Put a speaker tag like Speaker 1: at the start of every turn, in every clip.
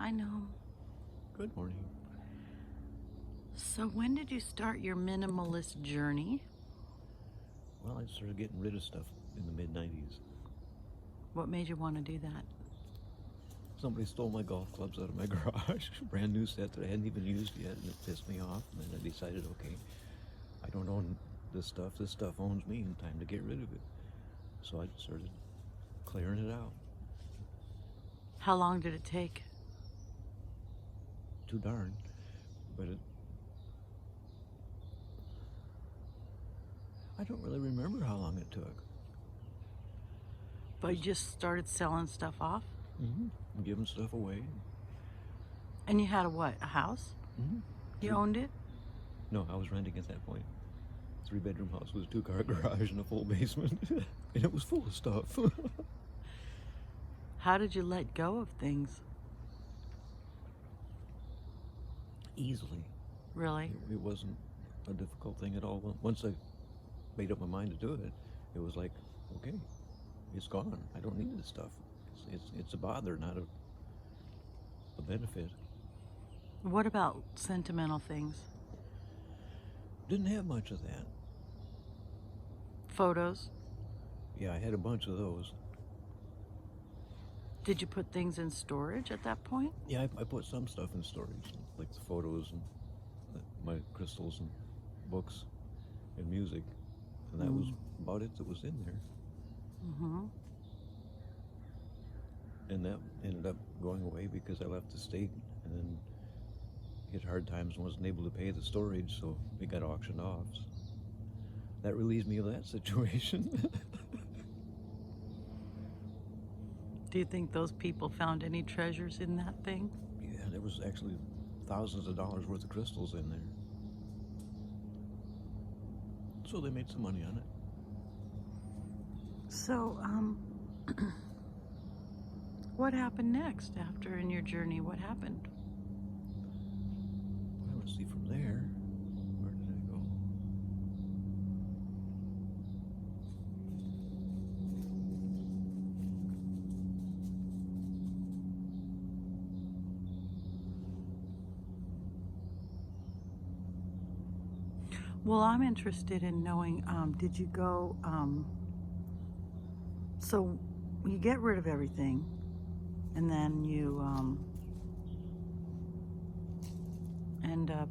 Speaker 1: I know.
Speaker 2: Good morning.
Speaker 1: So when did you start your minimalist journey?
Speaker 2: Well, I started getting rid of stuff in the mid-90s.
Speaker 1: What made you want to do that?
Speaker 2: Somebody stole my golf clubs out of my garage, brand new set that I hadn't even used yet, and it pissed me off. And then I decided, okay, I don't own this stuff owns me, and time to get rid of it. So I started clearing it out.
Speaker 1: How long did it take?
Speaker 2: Too darn. But I don't really remember how long it took.
Speaker 1: But you just started selling stuff off?
Speaker 2: Mm-hmm. Giving stuff away.
Speaker 1: And you had a house?
Speaker 2: Mm-hmm.
Speaker 1: You owned it?
Speaker 2: No, I was renting at that point. 3-bedroom house with a 2-car garage and a full basement. And it was full of stuff.
Speaker 1: How did you let go of things?
Speaker 2: Easily.
Speaker 1: Really?
Speaker 2: It wasn't a difficult thing at all. Once I made up my mind to do it, it was like, okay, it's gone. I don't need this stuff. It's a bother, not a benefit.
Speaker 1: What about sentimental things?
Speaker 2: Didn't have much of that.
Speaker 1: Photos?
Speaker 2: Yeah, I had a bunch of those.
Speaker 1: Did you put things in storage at that point?
Speaker 2: Yeah, I put some stuff in storage, like the photos and my crystals and books and music. And that was about it that was in there.
Speaker 1: Mm-hmm.
Speaker 2: And that ended up going away because I left the state and then hit hard times and wasn't able to pay the storage, so it got auctioned off. So that relieves me of that situation.
Speaker 1: Do you think those people found any treasures in that thing?
Speaker 2: Yeah, there was actually thousands of dollars worth of crystals in there. So they made some money on it.
Speaker 1: So, what happened next after in your journey? What happened?
Speaker 2: Well, let's see from there. Where did I go?
Speaker 1: Well, I'm interested in knowing, did you go, so you get rid of everything and then you end up,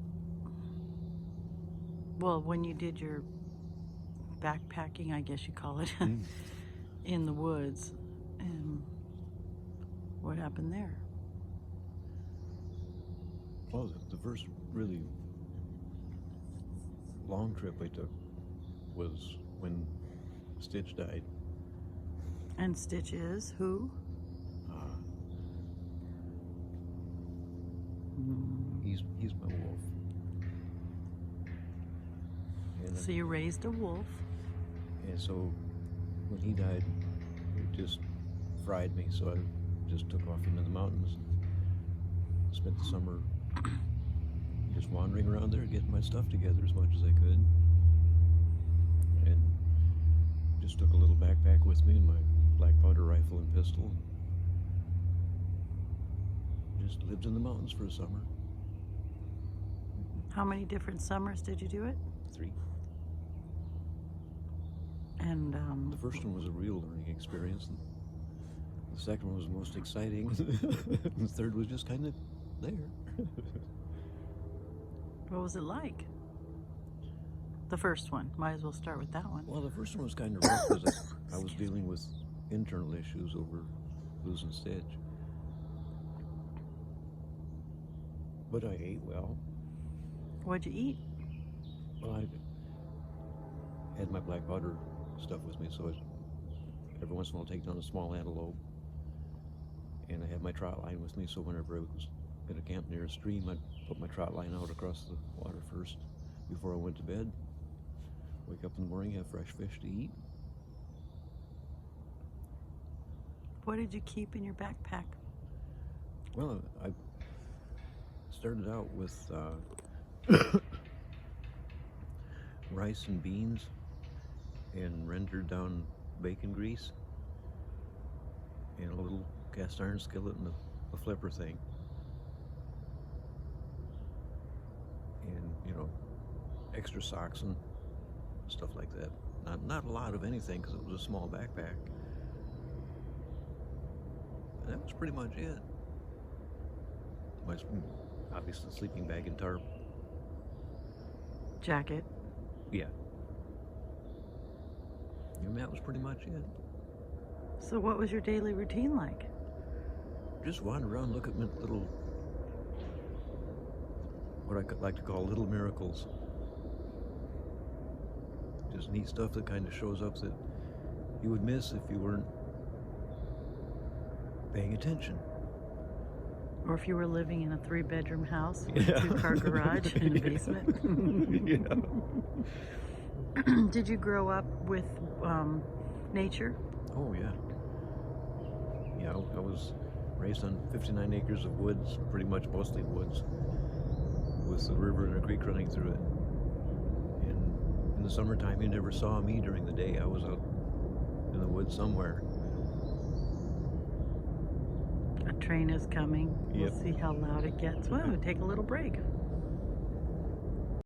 Speaker 1: well, when you did your backpacking, I guess you call it, in the woods, what happened there?
Speaker 2: Well, the first really long trip I took was when Stitch died.
Speaker 1: And Stitch is who?
Speaker 2: He's my wolf. And
Speaker 1: So you raised a wolf.
Speaker 2: And so when he died, it just fried me. So I just took off into the mountains. Spent the summer just wandering around there, getting my stuff together as much as I could. And just took a little backpack with me and my black powder rifle and pistol. Just lived in the mountains for a summer.
Speaker 1: How many different summers did you do it?
Speaker 2: 3.
Speaker 1: And
Speaker 2: The first one was a real learning experience. And the second one was the most exciting. And the third was just kind of there.
Speaker 1: what was it like? The first one. Might as well start with that one.
Speaker 2: Well, the first one was kind of rough because I was dealing with internal issues over losing Stitch. But I ate well.
Speaker 1: What'd you eat?
Speaker 2: Well, I had my black powder stuff with me, so every once in a while I'd take down a small antelope. And I had my trot line with me, so whenever I was going to camp near a stream, I'd put my trot line out across the water first before I went to bed. Wake up in the morning, have fresh fish to eat.
Speaker 1: What did you keep in your backpack?
Speaker 2: Well, I started out with rice and beans and rendered down bacon grease and a little cast iron skillet and a flipper thing. extra socks and stuff like that. Not a lot of anything because it was a small backpack. And that was pretty much it. My obviously sleeping bag and tarp.
Speaker 1: Jacket.
Speaker 2: Yeah. And that was pretty much it.
Speaker 1: So what was your daily routine like?
Speaker 2: Just wander around, look at my little, what I could like to call little miracles. Just neat stuff that kind of shows up that you would miss if you weren't paying attention.
Speaker 1: Or if you were living in a 3-bedroom house with
Speaker 2: Yeah.
Speaker 1: a 2-car garage and a basement.
Speaker 2: Yeah.
Speaker 1: Did you grow up with nature?
Speaker 2: Oh, yeah. Yeah, I was raised on 59 acres of woods, pretty much mostly woods, with the river and a creek running through it. And in the summertime, you never saw me during the day. I was out in the woods somewhere.
Speaker 1: A train is coming.
Speaker 2: Yep.
Speaker 1: We'll see how loud it gets. Well, we'll take a little break.